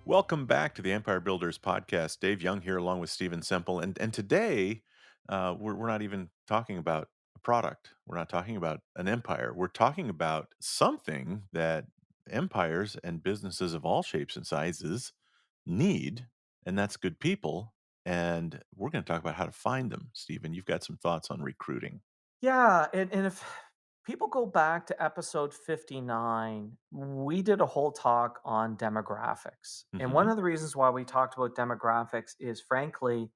Welcome back to the Empire Builders podcast. Dave Young here, along with Stephen Semple, and today we're not even talking about a product. We're not talking about an empire. We're talking about something that empires and businesses of all shapes and sizes need, and that's good people. And we're going to talk about how to find them. Stephen, you've got some thoughts on recruiting. Yeah, and if people go back to episode 59, we did a whole talk on demographics. And one Hmm. of the reasons why we talked about demographics is frankly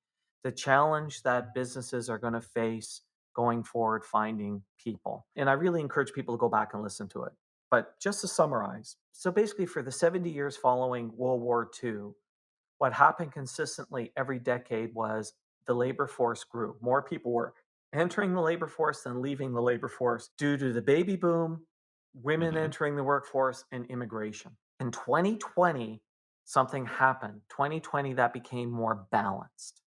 the challenge that businesses are going to face going forward finding people. And I really encourage people to go back and listen to it. But just to summarize, so basically for the 70 years following World War II, what happened consistently every decade was the labor force grew. More people were entering the labor force than leaving the labor force due to the baby boom, women Hmm. entering the workforce, and immigration. In 2020, something happened. 2020, that became more balanced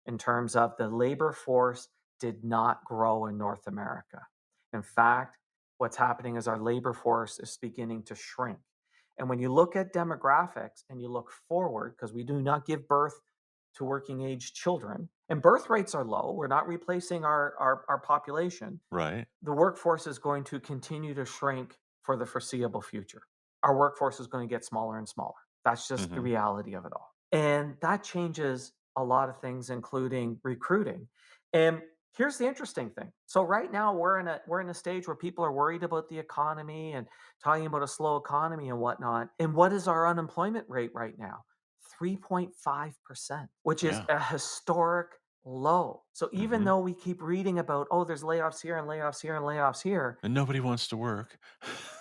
in terms of the labor force did not grow in North America. In fact, what's happening is our labor force is beginning to shrink. And when you look at demographics and you look forward, because we do not give birth to working age children, and birth rates are low, we're not replacing our population, Right. the workforce is going to continue to shrink for the foreseeable future. Our workforce is going to get smaller and smaller. That's just the Hmm. reality of it all. And that changes a lot of things, including recruiting. And here's the interesting thing. So right now we're in a stage where people are worried about the economy and talking about a slow economy and whatnot. And what is our unemployment rate right now? 3.5%, which is Yeah. a historic low. So even Hmm. though we keep reading about, oh, there's layoffs here and layoffs here and layoffs here, And nobody wants to work.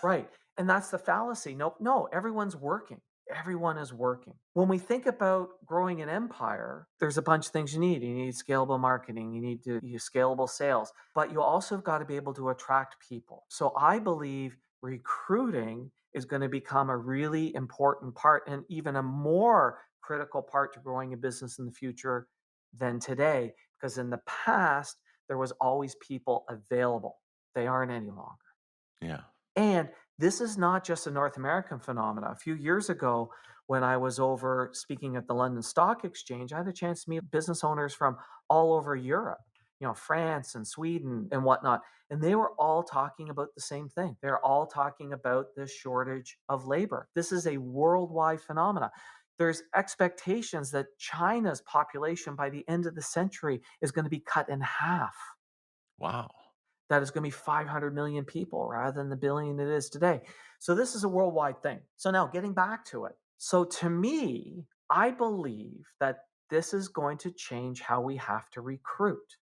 right. And that's the fallacy. Nope, no, everyone's working. Everyone is working. When we think about growing an empire, there's a bunch of things you need. You need scalable marketing, you need to use scalable sales, but you also have got to be able to attract people. So I believe recruiting is going to become a really important part and even a more critical part to growing a business in the future than today. Because in the past, there was always people available. They aren't any longer. Yeah. And this is not just a North American phenomena. A few years ago, when I was over speaking at the London Stock Exchange, I had a chance to meet business owners from all over Europe, France and Sweden and whatnot. And they were all talking about the same thing. They're all talking about this shortage of labor. This is a worldwide phenomena. There's expectations that China's population by the end of the century is going to be cut in half. Wow. That is going to be 500 million people rather than the billion it is today. So this is a worldwide thing. So now getting back to it. So to me, I believe that this is going to change how we have to recruit.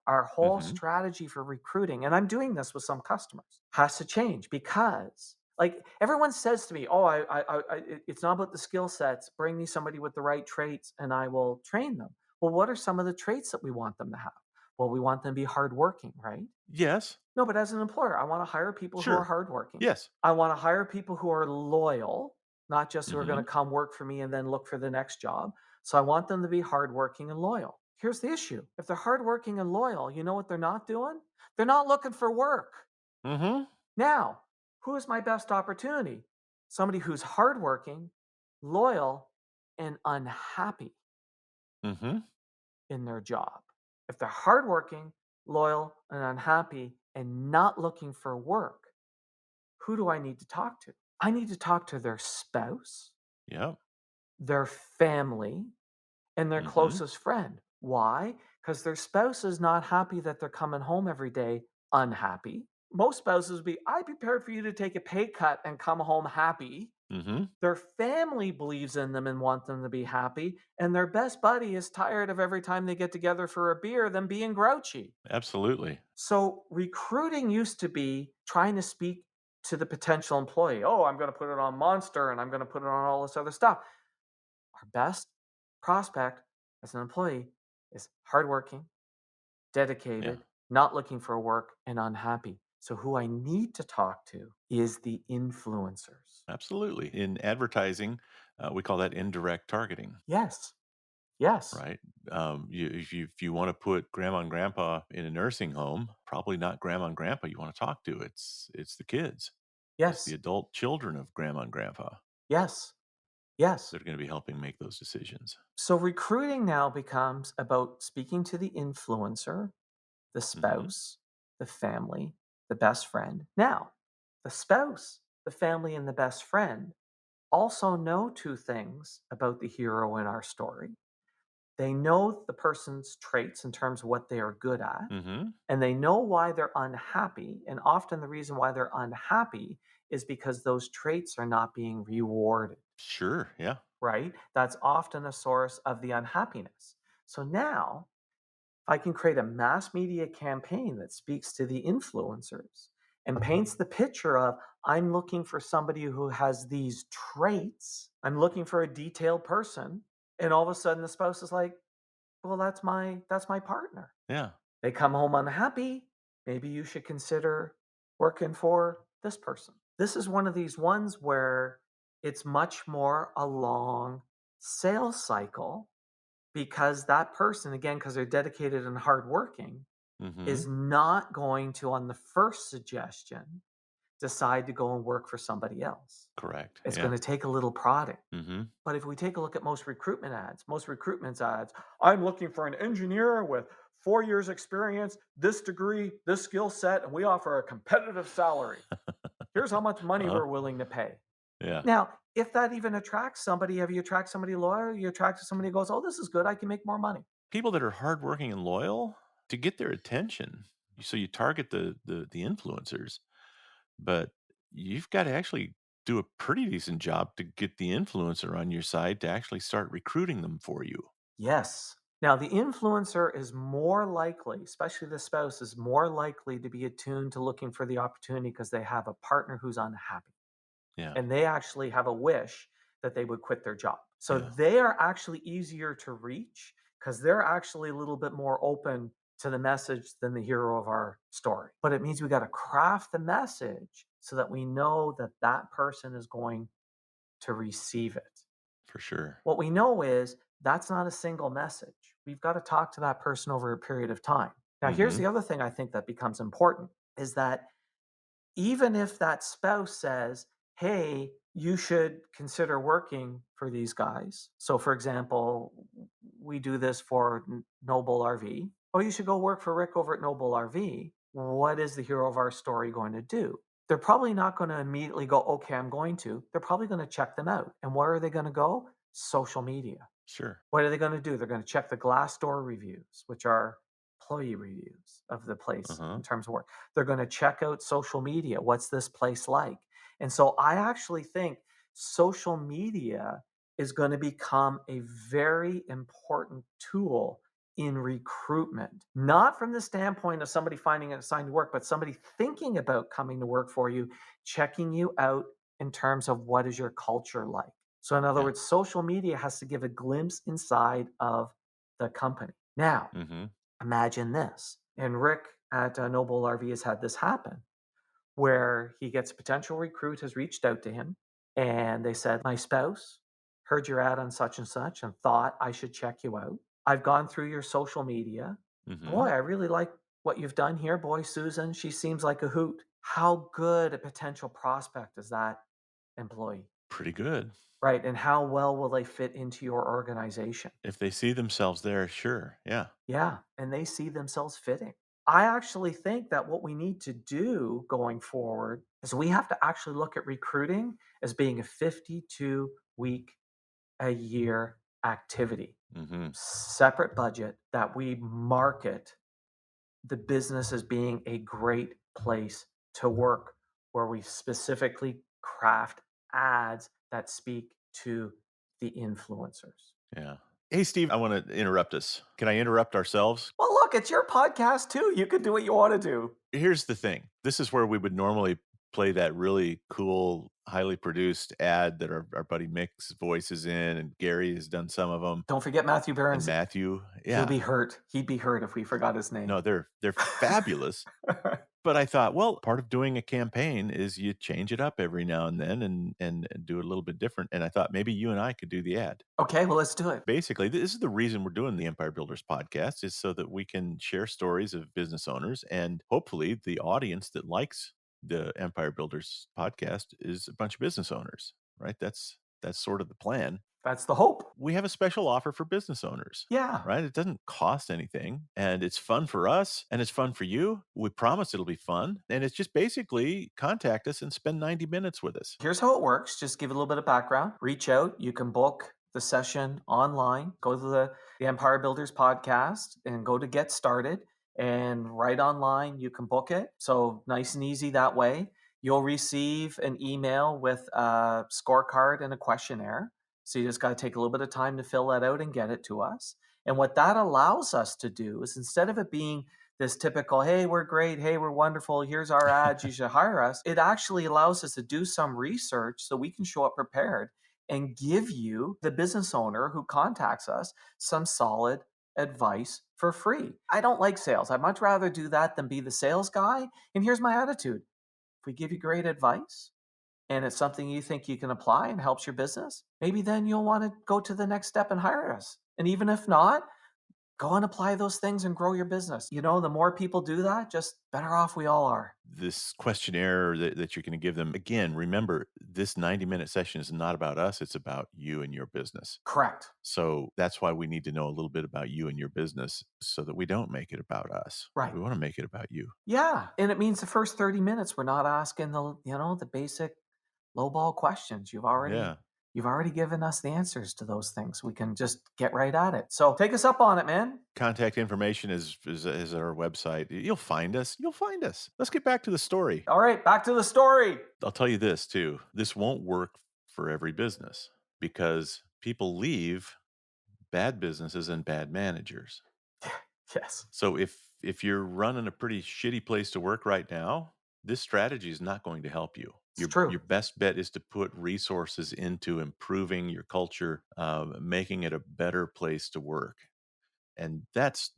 Our whole Hmm. strategy for recruiting, and I'm doing this with some customers, has to change because like everyone says to me, "Oh, it's not about the skill sets. Bring me somebody with the right traits, and I will train them." Well, what are some of the traits that we want them to have? Well, we want them to be hardworking, right? Yes. No, but as an employer, I wanna hire people who are Sure. hardworking. Yes. I wanna hire people who are loyal, not just who are gonna Mhm. come work for me and then look for the next job. So I want them to be hardworking and loyal. Here's the issue. If they're hardworking and loyal, you know what they're not doing? They're not looking for work. Mhm. Now, who is my best opportunity? Somebody who's hardworking, loyal, and unhappy Mhm. in their job. If they're hardworking, loyal, and unhappy and not looking for work, who do I need to talk to? I need to talk to their spouse, Yep. their family, and their Mhm. closest friend. Why? Because their spouse is not happy that they're coming home every day unhappy. Most spouses would be, "I prepared for you to take a pay cut and come home happy." Mhm. Their family believes in them and want them to be happy, and their best buddy is tired of every time they get together for a beer them being grouchy. Absolutely. So recruiting used to be trying to speak to the potential employee. Oh, I'm going to put it on Monster and I'm going to put it on all this other stuff. Our best prospect as an employee is hardworking, Yeah. dedicated, not looking for work, and unhappy. So who I need to talk to is the influencers. Absolutely. In advertising, we call that indirect targeting, Yes. Yes. right? If you wanna put grandma and grandpa in a nursing home, probably not grandma and grandpa you wanna talk to, it's the kids. It's the Yes. adult children of grandma and grandpa. Yes. Yes. that are going to be helping make those decisions. So recruiting now becomes about speaking to the influencer, the Hmm. spouse, the family, the best friend. Now, the spouse, the family, and the best friend also know two things about the hero in our story. They know the person's traits in terms of what they are good at, Hmm. and they know why they're unhappy. And often the reason why they're unhappy is because those traits are not being rewarded, Sure. Yeah. right? That's often a source of the unhappiness. So now I can create a mass media campaign that speaks to the influencers and paints the picture of I'm looking for somebody who has these traits. I'm looking for a detailed person. And all of a sudden the spouse is like, well, that's my partner. Yeah. They come home unhappy. Maybe you should consider working for this person. This is one of these ones where it's much more a long sales cycle because that person, again, because they're dedicated and hardworking, Hmm. is not going to, on the first suggestion, decide to go and work for somebody else. Correct. It's going Yeah. to take a little prodding. Hmm. But if we take a look at most recruitment ads, I'm looking for an engineer with 4 years experience, this degree, this skill set, and we offer a competitive salary. Here's how much money Uh-huh. we're willing to pay. Yeah. Now, if that even attracts somebody, have you attract somebody loyal? You attract somebody who goes, oh, this is good. I can make more money. People that are hardworking and loyal to get their attention. So you target the influencers, but you've got to actually do a pretty decent job to get the influencer on your side to actually start recruiting them for you. Yes. Now, the influencer is more likely, especially the spouse, is more likely to be attuned to looking for the opportunity because they have a partner who's unhappy Yeah. and they actually have a wish that they would quit their job. So Yeah. they are actually easier to reach because they're actually a little bit more open to the message than the hero of our story. But it means we got to craft the message so that we know that that person is going to receive it. For sure. What we know is that's not a single message. We've got to talk to that person over a period of time. Now, here's Mhm. the other thing I think that becomes important is that even if that spouse says, hey, you should consider working for these guys. So, for example, we do this for Noble RV. Oh, you should go work for Rick over at Noble RV. What is the hero of our story going to do? They're probably not going to immediately go, okay, I'm going to. They're probably going to check them out. And where are they going to go? Social media. Sure. What are they going to do? They're going to check the Glassdoor reviews, which are employee reviews of the place Uh-huh. in terms of work. They're going to check out social media. What's this place like? And so I actually think social media is going to become a very important tool in recruitment, not from the standpoint of somebody finding an assigned work, but somebody thinking about coming to work for you, checking you out in terms of what is your culture like. So, in other Yeah. words, social media has to give a glimpse inside of the company. Now, Mhm. imagine this. And Rick at Noble RV has had this happen where he gets a potential recruit has reached out to him and they said, my spouse heard your ad on such and thought I should check you out. I've gone through your social media. Boy, Mhm. I really like what you've done here. Boy, Susan, she seems like a hoot. How good a potential prospect is that employee? Pretty good. Right, and how well will they fit into your organization? If they see themselves there, sure. Yeah. Yeah, and they see themselves fitting. I actually think that what we need to do going forward is we have to actually look at recruiting as being a 52-week a year activity. Mhm. Separate budget that we market the business as being a great place to work, where we specifically craft ads that speak to the influencers. Yeah. Hey, Steve, I wanna interrupt us. Can I interrupt ourselves? Well, look, it's your podcast too. You can do what you want to do. Here's the thing. This is where we would normally play that really cool, highly produced ad that our buddy Mick's voice is in, and Gary has done some of them, Don't forget Matthew and Barnes. Matthew. He'll Yeah. be hurt. He'd be hurt if we forgot his name. No, they're fabulous. But I thought, well, part of doing a campaign is you change it up every now and then and do it a little bit different, and I thought maybe you and I could do the ad. Okay, well, let's do it. Basically, this is the reason we're doing the Empire Builders podcast is so that we can share stories of business owners, and hopefully the audience that likes the Empire Builders podcast is a bunch of business owners, right? That's sort of the plan. That's the hope. We have a special offer for business owners, Yeah. right? It doesn't cost anything, and it's fun for us, and it's fun for you. We promise it'll be fun, and it's just basically contact us and spend 90 minutes with us. Here's how it works. Just give a little bit of background. Reach out. You can book the session online. Go to the Empire Builders podcast and go to Get Started. And right online, you can book it. So nice and easy that way. You'll receive an email with a scorecard and a questionnaire. So you just got to take a little bit of time to fill that out and get it to us. And what that allows us to do is, instead of it being this typical, hey, we're great, hey, we're wonderful, here's our ads, you should hire us, it actually allows us to do some research so we can show up prepared and give you, the business owner who contacts us, some solid advice for free. I don't like sales. I'd much rather do that than be the sales guy. And here's my attitude: if we give you great advice and it's something you think you can apply and helps your business, maybe then you'll want to go to the next step and hire us. And even if not, go and apply those things and grow your business. The more people do that, just better off we all are. This questionnaire that you're going to give them, again, remember, this 90-minute session is not about us, it's about you and your business. Correct. So that's why we need to know a little bit about you and your business so that we don't make it about us. Right. We want to make it about you. Yeah. And it means the first 30 minutes we're not asking the basic lowball questions. Yeah. You've already given us the answers to those things. We can just get right at it. So take us up on it, man. Contact information is at our website. You'll find us. You'll find us. Let's get back to the story. All right, back to the story. I'll tell you this too. This won't work for every business because people leave bad businesses and bad managers. Yes, So if you're running a pretty shitty place to work right now, this strategy is not going to help you. it's Your true. best bet is to put resources into improving your culture, making it a better place to work, and that's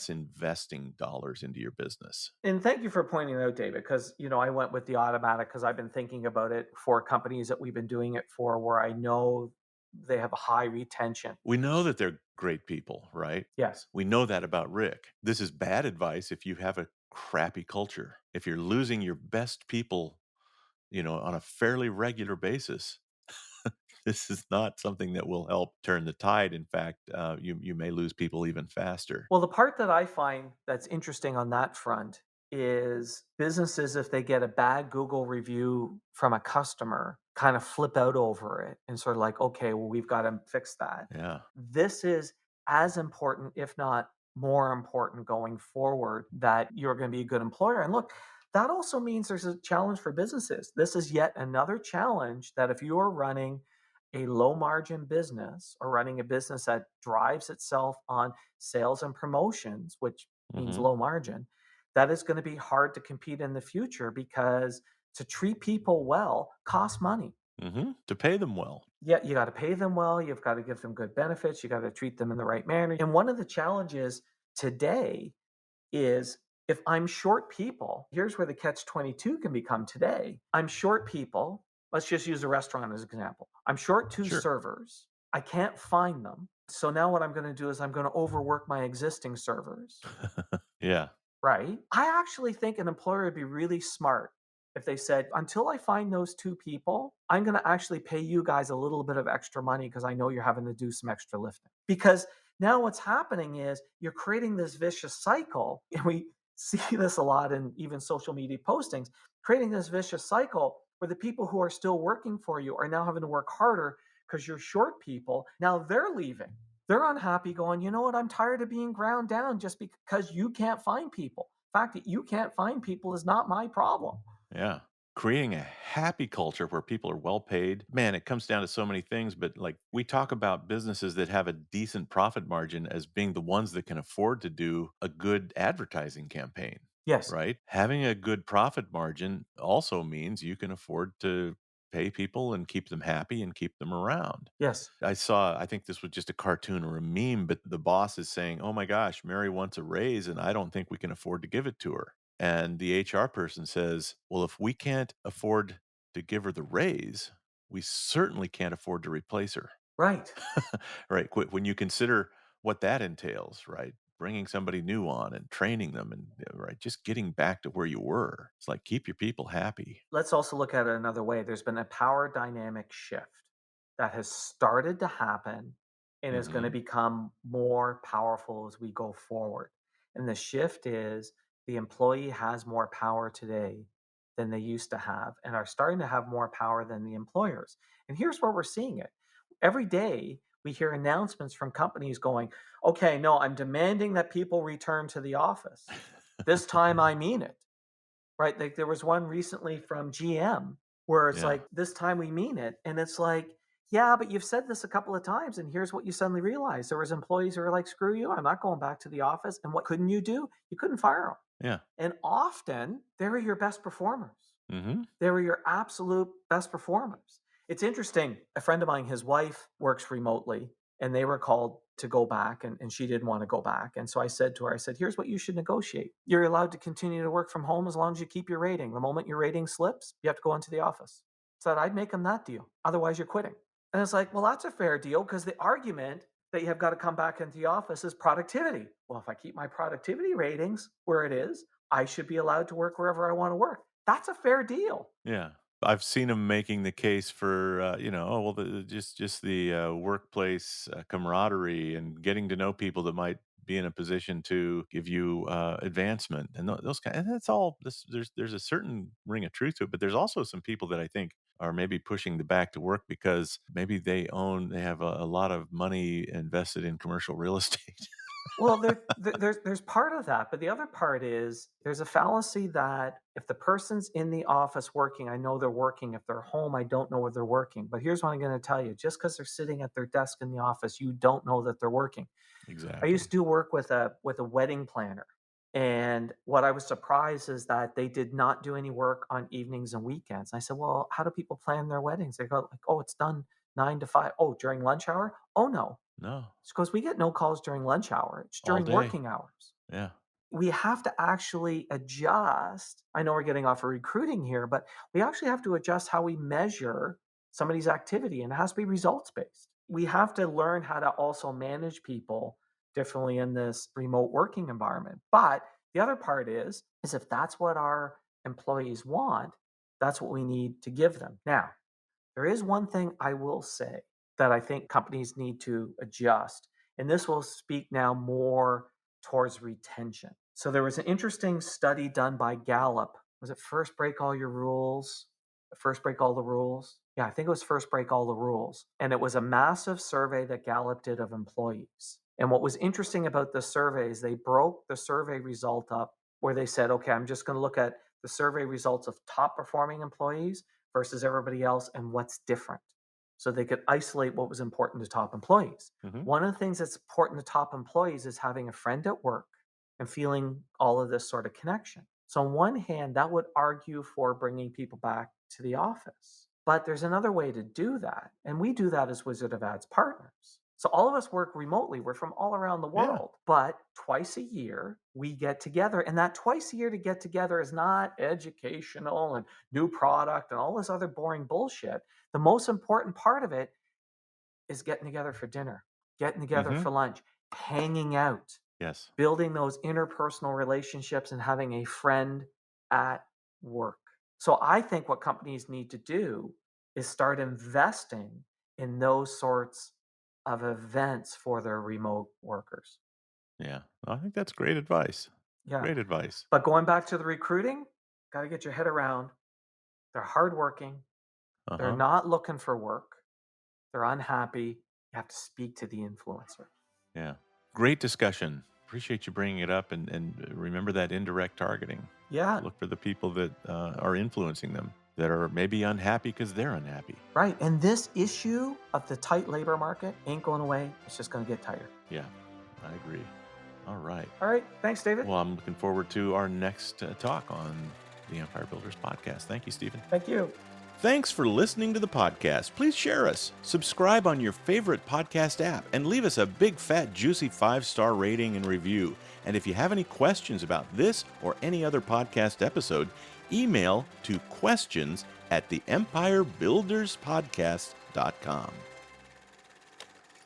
investing dollars into your business. And thank you for pointing it out, David, because I went with the automatic because I've been thinking about it for companies that we've been doing it for, where I know they have a high retention. We know that they're great people, right? Yes. We know that about Rick. This is bad advice if you have a crappy culture. If you're losing your best people, on a fairly regular basis, this is not something that will help turn the tide. In fact, you may lose people even faster. Well, the part that I find that's interesting on that front is businesses, if they get a bad Google review from a customer, kind of flip out over it and sort of like, okay, well, we've got to fix that. Yeah. This is as important, if not more important, going forward, that you're going to be a good employer. And look, that also means there's a challenge for businesses. This is yet another challenge that if you're running a low margin business or running a business that drives itself on sales and promotions, which means Hmm. low margin, that is going to be hard to compete in the future, because to treat people well costs money. Hmm. To pay them well. Yeah, you got to pay them well. You've got to give them good benefits. You got to treat them in the right manner. And one of the challenges today is, if I'm short people, here's where the catch 22 can become today. I'm short people. Let's just use a restaurant as an example. I'm short two Sure. servers. I can't find them. So now what I'm going to do is I'm going to overwork my existing servers. Yeah. Right? I actually think an employer would be really smart if they said, until I find those two people, I'm going to actually pay you guys a little bit of extra money because I know you're having to do some extra lifting. Because now what's happening is you're creating this vicious cycle. And we see this a lot in even social media postings, creating this vicious cycle where the people who are still working for you are now having to work harder because you're short people. Now they're leaving. They're unhappy, going, you know what? I'm tired of being ground down just because you can't find people. The fact that you can't find people is not my problem. Yeah. Creating a happy culture where people are well paid. Man, it comes down to so many things, but like we talk about businesses that have a decent profit margin as being the ones that can afford to do a good advertising campaign, Yes. right? Having a good profit margin also means you can afford to pay people and keep them happy and keep them around. Yes. I think this was just a cartoon or a meme, but the boss is saying, "Oh my gosh, Mary wants a raise and I don't think we can afford to give it to her." And the HR person says, "Well, if we can't afford to give her the raise, we certainly can't afford to replace her." Right. Right? When you consider what that entails, right? Bringing somebody new on and training them and right, just getting back to where you were. It's like keep your people happy. Let's also look at it another way. There's been a power dynamic shift. that has started to happen and is going to Mhm. become more powerful as we go forward. And the shift is the employee has more power today than they used to have and are starting to have more power than the employers. And here's where we're seeing it. Every day, we hear announcements from companies going, okay, no, I'm demanding that people return to the office. This time I mean it. Right? Like there was one recently from GM where it's Yeah. like, this time we mean it. And it's like, yeah, but you've said this a couple of times. And here's what you suddenly realize. There was employees who were like, screw you. I'm not going back to the office. And what couldn't you do? You couldn't fire them. Yeah. And often they were your best performers. Mhm. They were your absolute best performers. It's interesting. A friend of mine, his wife works remotely, and they were called to go back, and she didn't want to go back. And so I said to her, I said, here's what you should negotiate. You're allowed to continue to work from home as long as you keep your rating. The moment your rating slips, you have to go into the office. So I'd make them that deal. Otherwise, you're quitting. And it's like, well, that's a fair deal because the argument that you have got to come back into the office is productivity. Well, if I keep my productivity ratings where it is, I should be allowed to work wherever I want to work. That's a fair deal. Yeah. I've seen him making the case for, oh, well, just the workplace camaraderie and getting to know people that might be in a position to give you advancement and those kind. And that's all. There's a certain ring of truth to it, but there's also some people that I think are maybe pushing the back to work because maybe they have a lot of money invested in commercial real estate. Well, there's part of that, but the other part is there's a fallacy that if the person's in the office working, I know they're working. If they're home, I don't know where they're working. But here's what I'm going to tell you: just because they're sitting at their desk in the office, you don't know that they're working. I used Exactly. to do work with a wedding planner, and what I was surprised is that they did not do any work on evenings and weekends. I said, "Well, how do people plan their weddings?" They go like, "Oh, it's done 9 to 5. Oh, during lunch hour? Oh no." No, Because we get no calls during lunch hour, it's all during day. working hours. Yeah. We have to actually adjust. I know we're getting off of recruiting here, but we actually have to adjust how we measure somebody's activity, and it has to be results based. We have to learn how to also manage people differently in this remote working environment. But the other part is if that's what our employees want, that's what we need to give them. Now, there is one thing I will say that I think companies need to adjust, and this will speak now more towards retention. So there was an interesting study done by Gallup. Was it First Break All Your Rules? First Break All the Rules? Yeah, I think it was First Break All the Rules. And it was a massive survey that Gallup did of employees. And what was interesting about the survey is they broke the survey result up where they said, okay, I'm just going to look at the survey results of top performing employees versus everybody else and what's different. So they could isolate what was important to top employees. Hmm. One of the things that's important to top employees is having a friend at work and feeling all of this sort of connection. So, on one hand, that would argue for bringing people back to the office. But there's another way to do that. And we do that as Wizard of Ads partners. So, all of us work remotely. We're from all around the Yeah. world. But twice a year, we get together. And that twice a year to get together is not educational and new product and all this other boring bullshit. The most important part of it is getting together for dinner, getting together Hmm. for lunch, hanging out, Yes. building those interpersonal relationships and having a friend at work. So I think what companies need to do is start investing in those sorts of events for their remote workers. Yeah. I think that's great advice. Yeah. Great advice. But going back to the recruiting, got to get your head around. They're hardworking. They're Uh-huh. not looking for work. They're unhappy. You have to speak to the influencer. Yeah. Great discussion. Appreciate you bringing it up and remember that indirect targeting. Yeah, Look for the people that are influencing them that are maybe unhappy because they're unhappy. right. And this issue of the tight labor market ain't going away. It's just going to get tighter. Yeah, I agree. All right. All right. Thanks, David. Well, I'm looking forward to our next talk on the Empire Builders podcast. Thank you, Stephen. Thank you. Thanks for listening to the podcast. Please share us, subscribe on your favorite podcast app, and leave us a big, fat, juicy 5-star rating and review. And if you have any questions about this or any other podcast episode, email to questions@theempirebuilderspodcast.com.